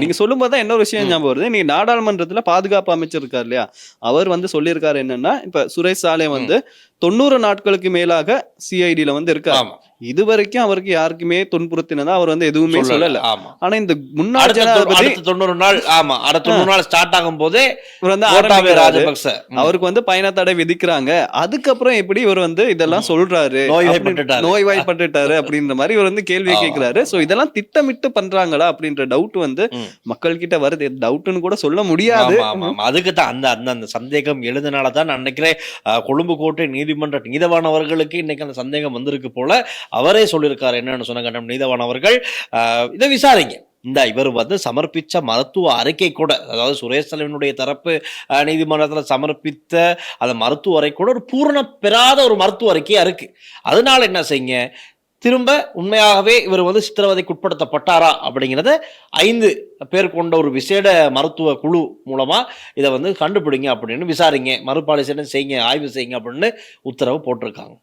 நீங்க சொல்லும்போது தான் இன்னொரு விஷயம் ஞாபகம் வருது. நீங்க நாடாளுமன்றத்துல பாதுகாப்பு அமைச்சர் இருக்கார் இல்லையா? அவர் வந்து சொல்லியிருக்காரு என்னன்னா, இப்ப சுரேஷ் சாலே ம். வந்து 90 நாட்களுக்கு மேலாக சிஐடில வந்து இருக்காரு. ஆமா. இதுவரைக்கும் அவருக்கு யாருக்குமே துன்புறுத்தினதா அவர் வந்து எதுவுமே சொல்லல. ஆமா. ஆனா இந்த முன்னாள் அடுத்த ஜனாதிபதி அடுத்த 90 நாள் ஆமா. அடுத்த 90 நாள் ஸ்டார்ட் ஆகும்போதே இவர் வந்து கோட்டாபய ஆரம்பிக்கிறாரு. ராஜபக்ச அவருக்கு வந்து பயண தடை விதிக்கிறாங்க. அதுக்கப்புறம் எப்படி இவர் வந்து இதெல்லாம் சொல்றாரு? நோய்வாய்ப்பட்டுட்டாரு. நோய்வாய்ப்பட்டுட்டாரு அப்படின்ற மாரி இவர் வந்து கேள்விய கேட்கிறாரு. சோ இதெல்லாம் திட்டமிட்டு பண்றாங்களா? அப்படின்ற டவுட் வந்து ம். மக்கள் கிட்ட வருது. டவுட்ன்னு கூட சொல்ல முடியாது. ஆமா. அதுக்கு தான் அந்த சந்தேகம் எழுதுனால தான் நான் நினைக்கிறேன் கொழும்பு கோட்டை நீதிமன்ற நீதவான் அவர்களுக்கு இன்னைக்கு அந்த சந்தேகம் வந்திருக்கு போல. அவரே சொல்லியிருக்காரு என்னன்னு சொன்னாங்க நம்ம நீதவான் அவர்கள் இதை விசாரிங்க. இவர் வந்து சமர்ப்பிச்ச மருத்துவ அறிக்கை கூட, அதாவது சுரேஷ் தலைவனுடைய தரப்பு நீதிமன்றத்தில் சமர்ப்பித்த அந்த மருத்துவ அறிக்கை கூட ஒரு பூரணம் பெறாத ஒரு மருத்துவ அறிக்கையா இருக்கு. அதனால என்ன செய்யுங்க, திரும்ப உண்மையாகவே இவர் வந்து சித்திரவதைக்கு உட்படுத்தப்பட்டாரா அப்படிங்கிறத 5 பேர் கொண்ட ஒரு விசேட மருத்துவ குழு மூலமா இதை வந்து கண்டுபிடிங்க அப்படின்னு விசாரிங்க, மறுபாலிசனை செய்யுங்க, ஆய்வு செய்யுங்க அப்படின்னு உத்தரவு போட்டிருக்காங்க.